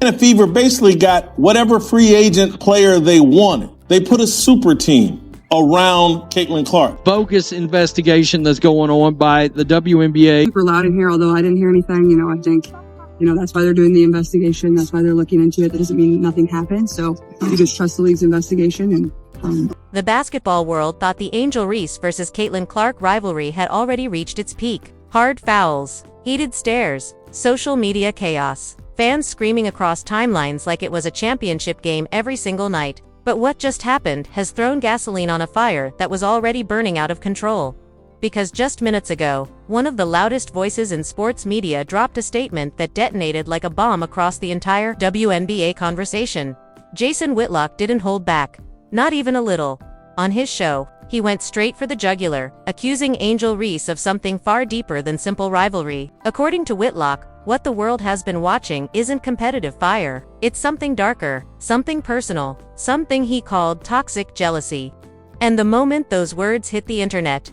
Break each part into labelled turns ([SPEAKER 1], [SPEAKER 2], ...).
[SPEAKER 1] Indiana Fever basically got whatever free agent player they wanted. They put a super team around Caitlin Clark.
[SPEAKER 2] Bogus investigation that's going on by the WNBA.
[SPEAKER 3] Super loud in here, although I didn't hear anything. I think, that's why they're doing the investigation. That's why they're looking into it. That doesn't mean nothing happened. So you just trust the league's investigation.
[SPEAKER 4] The basketball world thought the Angel Reese versus Caitlin Clark rivalry had already reached its peak. Hard fouls, heated stares, social media chaos, fans screaming across timelines like it was a championship game every single night. But what just happened has thrown gasoline on a fire that was already burning out of control. Because just minutes ago, one of the loudest voices in sports media dropped a statement that detonated like a bomb across the entire WNBA conversation. Jason Whitlock didn't hold back. Not even a little. On his show, he went straight for the jugular, accusing Angel Reese of something far deeper than simple rivalry. According to Whitlock, what the world has been watching isn't competitive fire. It's something darker, something personal, something he called toxic jealousy. And the moment those words hit the internet,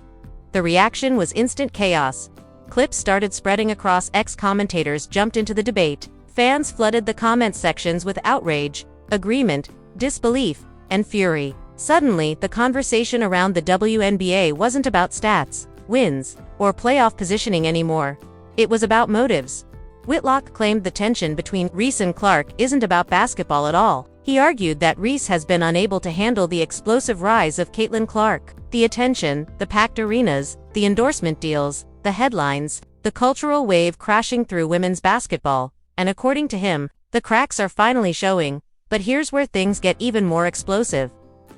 [SPEAKER 4] the reaction was instant chaos. Clips started spreading across X. Commentators jumped into the debate. Fans flooded the comment sections with outrage, agreement, disbelief, and fury. Suddenly, the conversation around the WNBA wasn't about stats, wins, or playoff positioning anymore. It was about motives. Whitlock claimed the tension between Reese and Clark isn't about basketball at all. He argued that Reese has been unable to handle the explosive rise of Caitlin Clark. The attention, the packed arenas, the endorsement deals, the headlines, the cultural wave crashing through women's basketball. And according to him, the cracks are finally showing. But here's where things get even more explosive.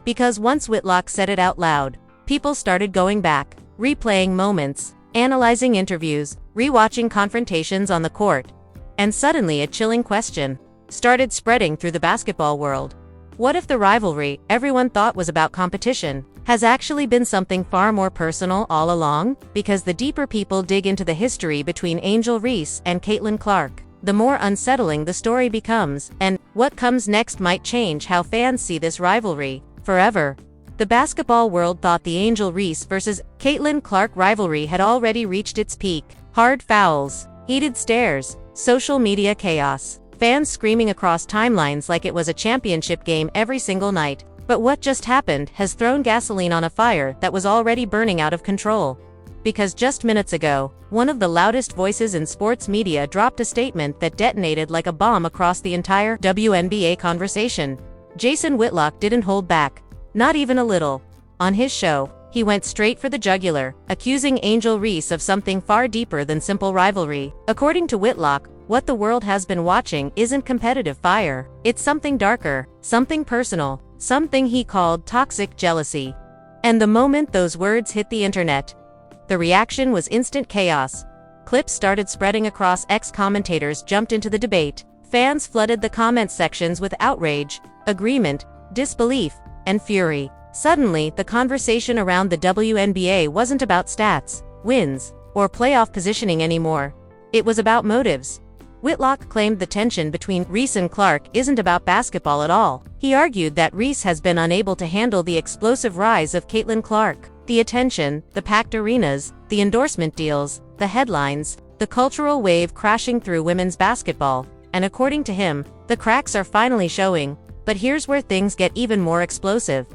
[SPEAKER 4] Because once Whitlock said it out loud, people started going back, replaying moments, analyzing interviews, rewatching confrontations on the court. And suddenly a chilling question started spreading through the basketball world. What if the rivalry everyone thought was about competition has actually been something far more personal all along? Because the deeper people dig into the history between Angel Reese and Caitlin Clark, the more unsettling the story becomes, and what comes next might change how fans see this rivalry forever. The basketball world thought the Angel Reese versus Caitlin Clark rivalry had already reached its peak. Hard fouls, heated stares, social media chaos, fans screaming across timelines like it was a championship game every single night. But what just happened has thrown gasoline on a fire that was already burning out of control. Because just minutes ago, one of the loudest voices in sports media dropped a statement that detonated like a bomb across the entire WNBA conversation. Jason Whitlock didn't hold back. Not even a little. On his show, he went straight for the jugular, accusing Angel Reese of something far deeper than simple rivalry. According to Whitlock, what the world has been watching isn't competitive fire. It's something darker, something personal, something he called toxic jealousy. And the moment those words hit the internet, the reaction was instant chaos. Clips started spreading across X. Commentators jumped into the debate. Fans flooded the comment sections with outrage, agreement, disbelief, and fury. Suddenly, the conversation around the WNBA wasn't about stats, wins, or playoff positioning anymore. It was about motives. Whitlock claimed the tension between Reese and Clark isn't about basketball at all. He argued that Reese has been unable to handle the explosive rise of Caitlin Clark. The attention, the packed arenas, the endorsement deals, the headlines, the cultural wave crashing through women's basketball. And according to him, the cracks are finally showing. But here's where things get even more explosive.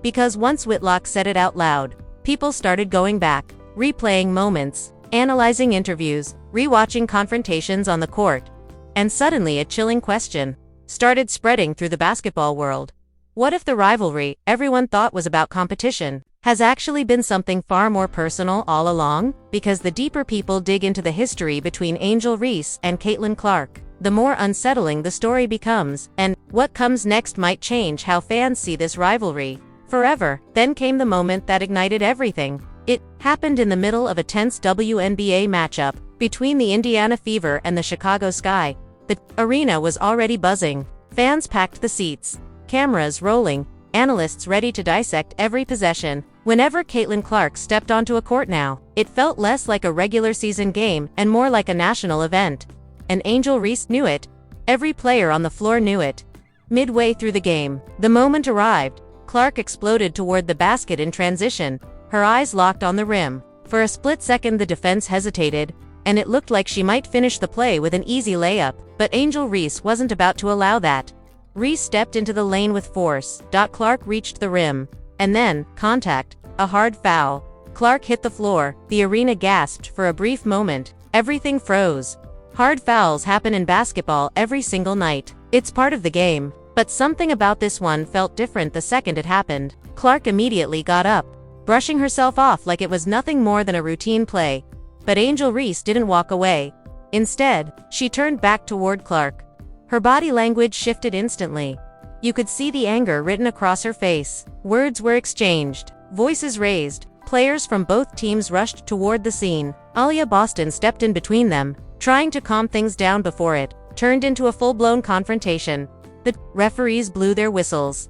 [SPEAKER 4] Because once Whitlock said it out loud, people started going back, replaying moments, analyzing interviews, rewatching confrontations on the court. And suddenly a chilling question started spreading through the basketball world. What if the rivalry everyone thought was about competition has actually been something far more personal all along? Because the deeper people dig into the history between Angel Reese and Caitlin Clark, the more unsettling the story becomes, and what comes next might change how fans see this rivalry forever. Then came the moment that ignited everything. It happened in the middle of a tense WNBA matchup between the Indiana Fever and the Chicago Sky. The arena was already buzzing. Fans packed the seats, cameras rolling, analysts ready to dissect every possession. Whenever Caitlin Clark stepped onto a court now, it felt less like a regular season game and more like a national event. And Angel Reese knew it. Every player on the floor knew it. Midway through the game, the moment arrived. Clark exploded toward the basket in transition, her eyes locked on the rim. For a split second the defense hesitated, and it looked like she might finish the play with an easy layup, but Angel Reese wasn't about to allow that. Reese stepped into the lane with force. Clark reached the rim. And then, contact. A hard foul. Clark hit the floor. The arena gasped for a brief moment. Everything froze. Hard fouls happen in basketball every single night. It's part of the game. But something about this one felt different the second it happened. Clark immediately got up, brushing herself off like it was nothing more than a routine play. But Angel Reese didn't walk away. Instead, she turned back toward Clark. Her body language shifted instantly. You could see the anger written across her face. Words were exchanged, voices raised. Players from both teams rushed toward the scene. Aaliyah Boston stepped in between them, trying to calm things down before it turned into a full-blown confrontation. The referees blew their whistles.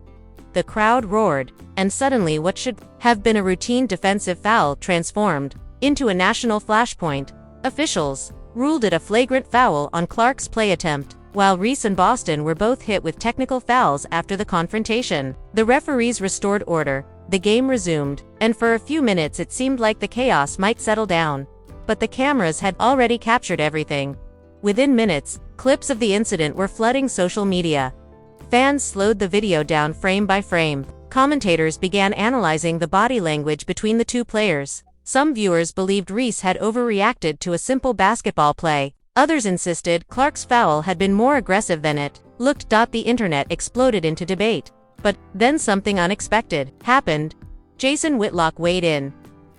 [SPEAKER 4] The crowd roared, and suddenly what should have been a routine defensive foul transformed into a national flashpoint. Officials ruled it a flagrant foul on Clark's play attempt, while Reese and Boston were both hit with technical fouls after the confrontation. The referees restored order, the game resumed, and for a few minutes it seemed like the chaos might settle down. But the cameras had already captured everything. Within minutes, clips of the incident were flooding social media. Fans slowed the video down frame by frame. Commentators began analyzing the body language between the two players. Some viewers believed Reese had overreacted to a simple basketball play. Others insisted Clark's foul had been more aggressive than it looked. The internet exploded into debate. But then something unexpected happened. Jason Whitlock weighed in.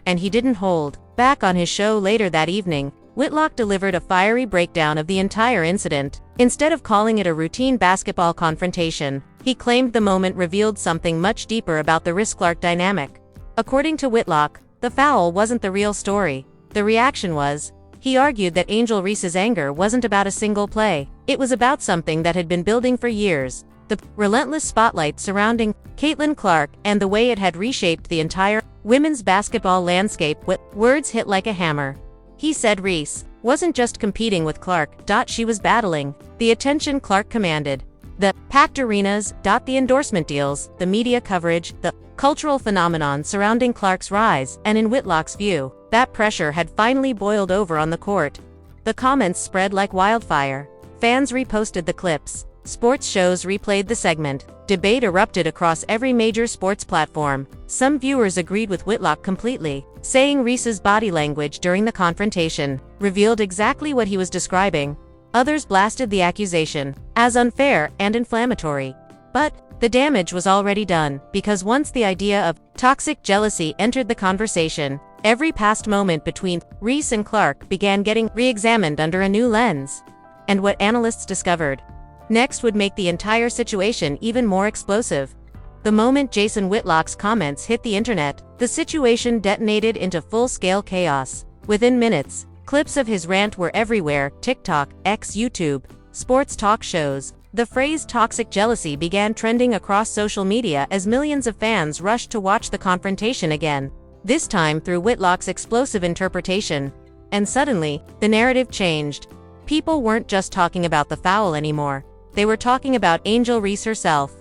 [SPEAKER 4] And he didn't hold back. On his show later that evening, Whitlock delivered a fiery breakdown of the entire incident. Instead of calling it a routine basketball confrontation, he claimed the moment revealed something much deeper about the Reese-Clark dynamic. According to Whitlock, the foul wasn't the real story. The reaction was. He argued that Angel Reese's anger wasn't about a single play. It was about something that had been building for years. The relentless spotlight surrounding Caitlin Clark and the way it had reshaped the entire women's basketball landscape. Words hit like a hammer. He said Reese wasn't just competing with Clark. She was battling the attention Clark commanded. The packed arenas. The endorsement deals, the media coverage, the cultural phenomenon surrounding Clark's rise, and in Whitlock's view, that pressure had finally boiled over on the court. The comments spread like wildfire. Fans reposted the clips. Sports shows replayed the segment. Debate erupted across every major sports platform. Some viewers agreed with Whitlock completely, saying Reese's body language during the confrontation revealed exactly what he was describing. Others blasted the accusation as unfair and inflammatory. But the damage was already done, because once the idea of toxic jealousy entered the conversation, every past moment between Reese and Clark began getting re-examined under a new lens. And what analysts discovered next would make the entire situation even more explosive. The moment Jason Whitlock's comments hit the internet, the situation detonated into full-scale chaos. Within minutes, clips of his rant were everywhere: TikTok, X, YouTube, sports talk shows. The phrase toxic jealousy began trending across social media as millions of fans rushed to watch the confrontation again, this time through Whitlock's explosive interpretation. And suddenly, the narrative changed. People weren't just talking about the foul anymore. They were talking about Angel Reese herself.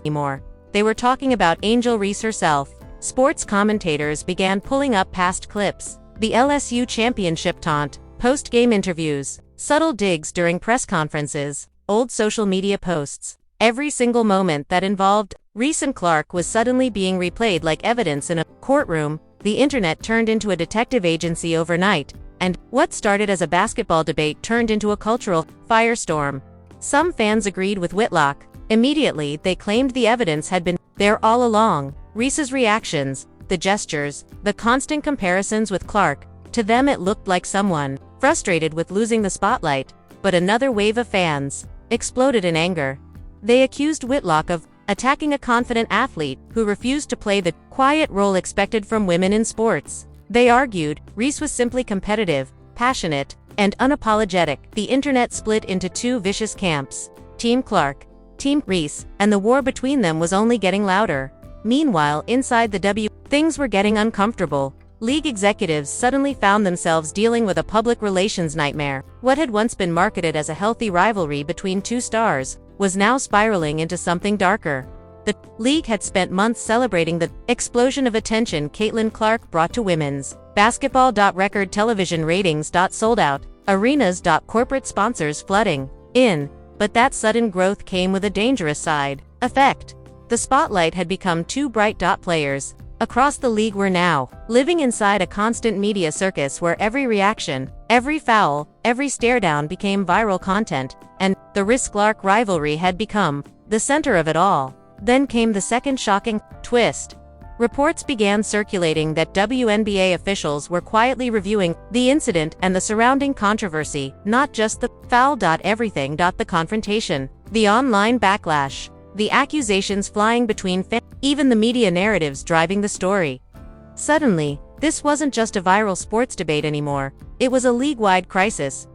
[SPEAKER 4] Sports commentators began pulling up past clips. The LSU championship taunt, post-game interviews, subtle digs during press conferences, old social media posts. Every single moment that involved Reese and Clark was suddenly being replayed like evidence in a courtroom. The internet turned into a detective agency overnight, and what started as a basketball debate turned into a cultural firestorm. Some fans agreed with Whitlock. Immediately, they claimed the evidence had been there all along. Reese's reactions, the gestures, the constant comparisons with Clark, to them it looked like someone frustrated with losing the spotlight. But another wave of fans exploded in anger. They accused Whitlock of attacking a confident athlete who refused to play the quiet role expected from women in sports. They argued Reese was simply competitive, passionate, and unapologetic. The internet split into two vicious camps: Team Clark, Team Reese, and the war between them was only getting louder. Meanwhile, inside the things were getting uncomfortable. League executives suddenly found themselves dealing with a public relations nightmare. What had once been marketed as a healthy rivalry between two stars was now spiraling into something darker. The league had spent months celebrating the explosion of attention Caitlin Clark brought to women's basketball. Record television ratings. Sold out arenas. Corporate sponsors flooding in. But that sudden growth came with a dangerous side effect. The spotlight had become too bright. Players across the league were now living inside a constant media circus where every reaction, every foul, every stare down became viral content, and the Reese-Clark rivalry had become the center of it all. Then came the second shocking twist. Reports began circulating that WNBA officials were quietly reviewing the incident and the surrounding controversy, not just the foul. Everything. The confrontation, the online backlash, the accusations flying between fans, even the media narratives driving the story. Suddenly, this wasn't just a viral sports debate anymore, it was a league-wide crisis.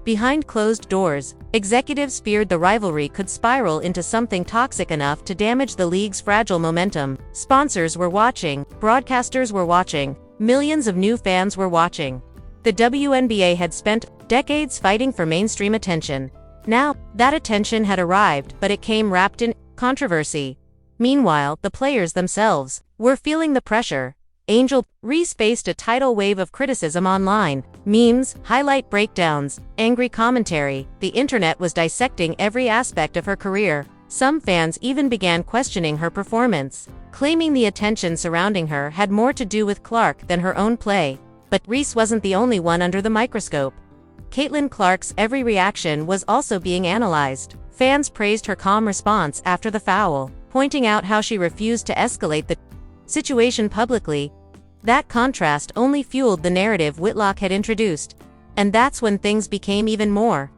[SPEAKER 4] Behind closed doors, executives feared the rivalry could spiral into something toxic enough to damage the league's fragile momentum. Sponsors were watching, broadcasters were watching, millions of new fans were watching. The WNBA had spent decades fighting for mainstream attention. Now, that attention had arrived, but it came wrapped in controversy. Meanwhile, the players themselves were feeling the pressure. Angel Reese faced a tidal wave of criticism online. Memes, highlight breakdowns, angry commentary. The internet was dissecting every aspect of her career. Some fans even began questioning her performance, claiming the attention surrounding her had more to do with Clark than her own play. But Reese wasn't the only one under the microscope. Caitlin Clark's every reaction was also being analyzed. Fans praised her calm response after the foul, pointing out how she refused to escalate the situation publicly. That contrast only fueled the narrative Whitlock had introduced. And that's when things became even more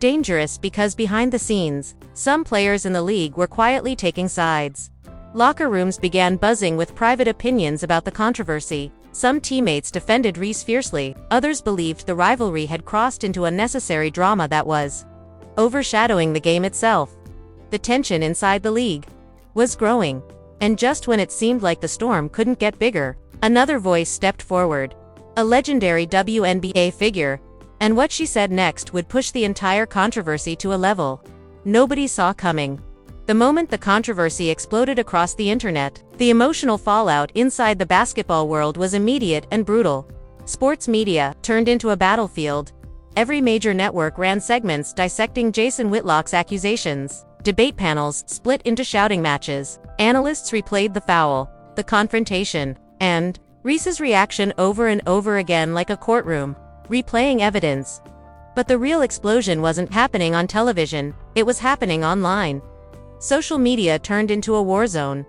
[SPEAKER 4] dangerous, because behind the scenes, some players in the league were quietly taking sides. Locker rooms began buzzing with private opinions about the controversy. Some teammates defended Reese fiercely, others believed the rivalry had crossed into unnecessary drama that was overshadowing the game itself. The tension inside the league was growing. And just when it seemed like the storm couldn't get bigger, another voice stepped forward. A legendary WNBA figure. And what she said next would push the entire controversy to a level nobody saw coming. The moment the controversy exploded across the internet, the emotional fallout inside the basketball world was immediate and brutal. Sports media turned into a battlefield. Every major network ran segments dissecting Jason Whitlock's accusations. Debate panels split into shouting matches. Analysts replayed the foul, the confrontation, and Reese's reaction over and over again like a courtroom, replaying evidence. But the real explosion wasn't happening on television, it was happening online. Social media turned into a war zone.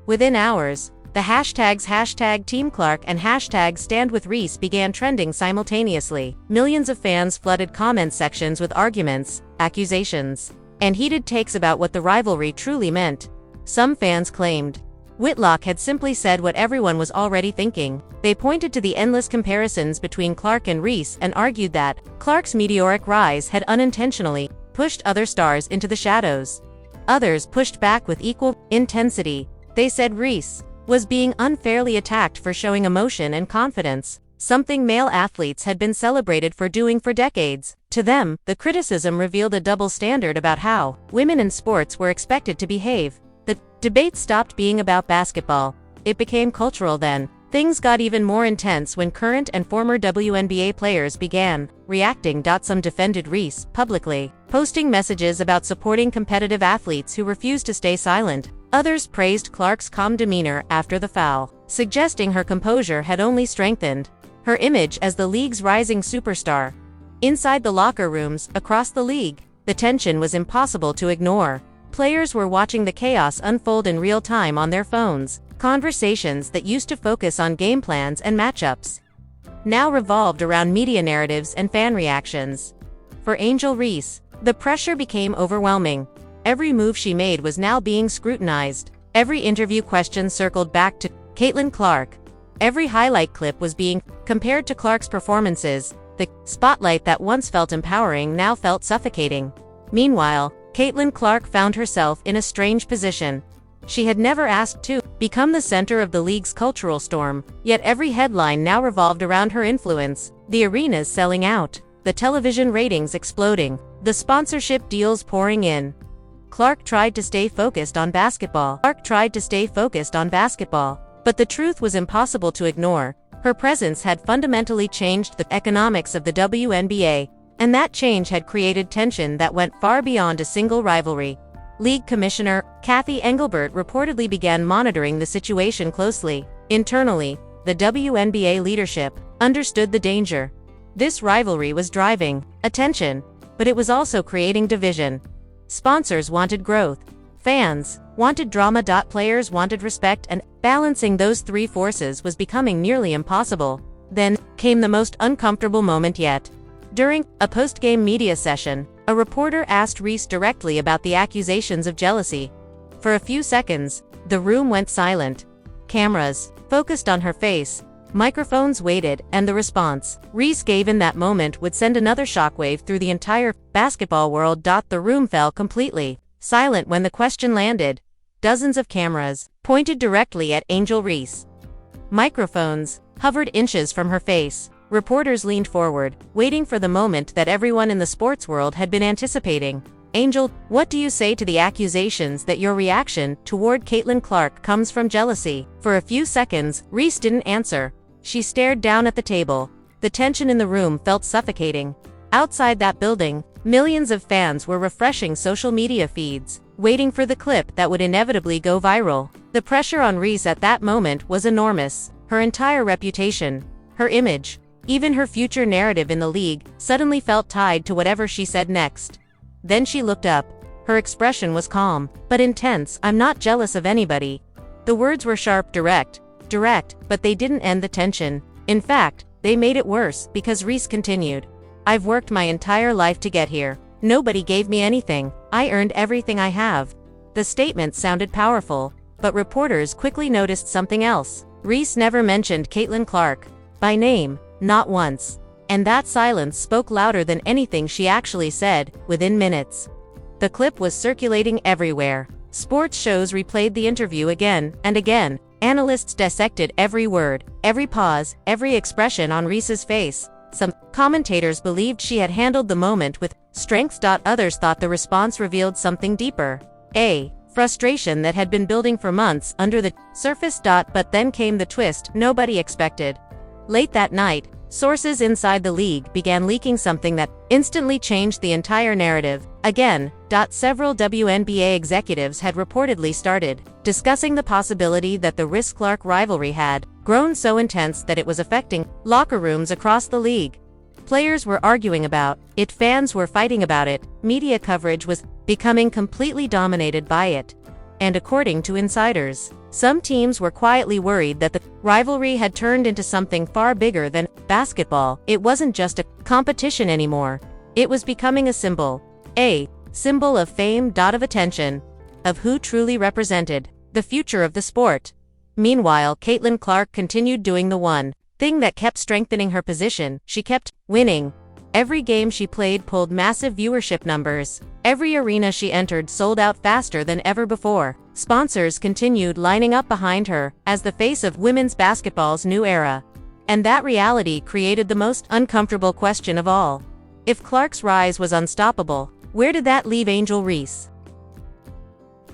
[SPEAKER 4] Within hours, the hashtags #TeamClark and #StandWithReese began trending simultaneously. Millions of fans flooded comment sections with arguments, accusations, and heated takes about what the rivalry truly meant. Some fans claimed Whitlock had simply said what everyone was already thinking. They pointed to the endless comparisons between Clark and Reese and argued that Clark's meteoric rise had unintentionally pushed other stars into the shadows. Others pushed back with equal intensity. They said Reese was being unfairly attacked for showing emotion and confidence, something male athletes had been celebrated for doing for decades. To them, the criticism revealed a double standard about how women in sports were expected to behave. The debate stopped being about basketball. It became cultural then. Things got even more intense when current and former WNBA players began reacting. Some defended Reese publicly, posting messages about supporting competitive athletes who refused to stay silent. Others praised Clark's calm demeanor after the foul, suggesting her composure had only strengthened her image as the league's rising superstar. Inside the locker rooms, across the league, the tension was impossible to ignore. Players were watching the chaos unfold in real time on their phones. Conversations that used to focus on game plans and matchups now revolved around media narratives and fan reactions. For Angel Reese, the pressure became overwhelming. Every move she made was now being scrutinized. Every interview question circled back to Caitlin Clark. Every highlight clip was being compared to Clark's performances. The spotlight that once felt empowering now felt suffocating. Meanwhile, Caitlin Clark found herself in a strange position. She had never asked to become the center of the league's cultural storm, yet every headline now revolved around her influence. The arenas selling out, the television ratings exploding, the sponsorship deals pouring in. Clark tried to stay focused on basketball. But the truth was impossible to ignore. Her presence had fundamentally changed the economics of the WNBA, and that change had created tension that went far beyond a single rivalry. League Commissioner Kathy Engelbert reportedly began monitoring the situation closely. Internally, the WNBA leadership understood the danger. This rivalry was driving attention, but it was also creating division. Sponsors wanted growth. Fans wanted drama. Players wanted respect, and balancing those three forces was becoming nearly impossible. Then came the most uncomfortable moment yet. During a post-game media session, a reporter asked Reese directly about the accusations of jealousy. For a few seconds, the room went silent. Cameras focused on her face. Microphones waited, and the response Reese gave in that moment would send another shockwave through the entire basketball world. The room fell completely silent when the question landed. Dozens of cameras pointed directly at Angel Reese. Microphones hovered inches from her face. Reporters leaned forward, waiting for the moment that everyone in the sports world had been anticipating. Angel, what do you say to the accusations that your reaction toward Caitlin Clark comes from jealousy? For a few seconds, Reese didn't answer. She stared down at the table. The tension in the room felt suffocating. Outside that building, millions of fans were refreshing social media feeds, waiting for the clip that would inevitably go viral. The pressure on Reese at that moment was enormous. Her entire reputation, her image, even her future narrative in the league, suddenly felt tied to whatever she said next. Then she looked up. Her expression was calm, but intense. I'm not jealous of anybody. The words were sharp, direct, but they didn't end the tension. In fact, they made it worse, because Reese continued. I've worked my entire life to get here. Nobody gave me anything. I earned everything I have. The statement sounded powerful, but reporters quickly noticed something else. Reese never mentioned Caitlin Clark by name, not once. And that silence spoke louder than anything she actually said. Within minutes, the clip was circulating everywhere. Sports shows replayed the interview again and again. Analysts dissected every word, every pause, every expression on Reese's face. Some commentators believed she had handled the moment with strength. Others thought the response revealed something deeper. A frustration that had been building for months under the surface. But then came the twist nobody expected. Late that night, sources inside the league began leaking something that instantly changed the entire narrative. Again, several WNBA executives had reportedly started discussing the possibility that the Reese-Clark rivalry had grown so intense that it was affecting locker rooms across the league. Players were arguing about it, fans were fighting about it, media coverage was becoming completely dominated by it. And according to insiders, some teams were quietly worried that the rivalry had turned into something far bigger than basketball. It wasn't just a competition anymore. It was becoming a symbol of fame, of attention, of who truly represented the future of the sport. Meanwhile, Caitlin Clark continued doing the one thing that kept strengthening her position. She kept winning. Every game she played pulled massive viewership numbers. Every arena she entered sold out faster than ever before. Sponsors continued lining up behind her as the face of women's basketball's new era. And that reality created the most uncomfortable question of all. If Clark's rise was unstoppable, where did that leave Angel Reese?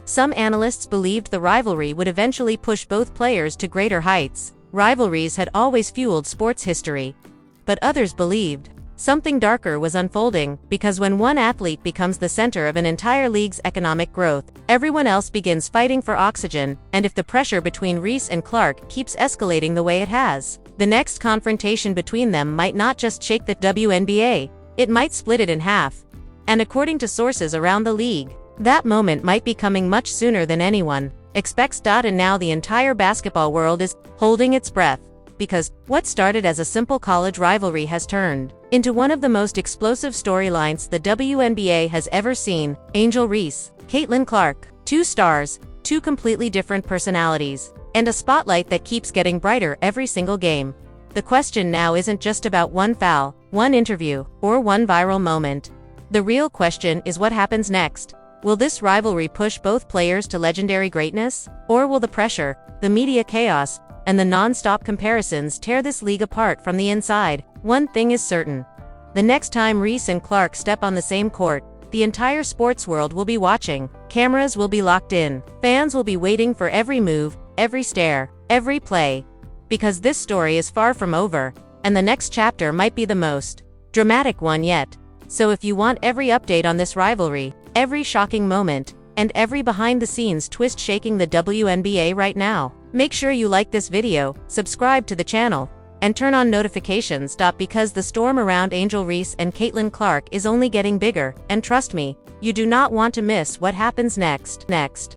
[SPEAKER 4] Some analysts believed the rivalry would eventually push both players to greater heights. Rivalries had always fueled sports history. But others believed something darker was unfolding, because when one athlete becomes the center of an entire league's economic growth, everyone else begins fighting for oxygen, and if the pressure between Reese and Clark keeps escalating the way it has, the next confrontation between them might not just shake the WNBA, it might split it in half. And according to sources around the league, that moment might be coming much sooner than anyone expects. And now the entire basketball world is holding its breath, because what started as a simple college rivalry has turned into one of the most explosive storylines the WNBA has ever seen. Angel Reese, Caitlin Clark, two stars, two completely different personalities, and a spotlight that keeps getting brighter every single game. The question now isn't just about one foul, one interview, or one viral moment. The real question is what happens next. Will this rivalry push both players to legendary greatness? Or will the pressure, the media chaos, and the non-stop comparisons tear this league apart from the inside? One thing is certain. The next time Reese and Clark step on the same court, the entire sports world will be watching. Cameras will be locked in. Fans will be waiting for every move, every stare, every play. Because this story is far from over, and the next chapter might be the most dramatic one yet. So if you want every update on this rivalry, every shocking moment, and every behind-the-scenes twist shaking the WNBA right now, make sure you like this video, subscribe to the channel, and turn on notifications. Because the storm around Angel Reese and Caitlin Clark is only getting bigger, and trust me, you do not want to miss what happens next.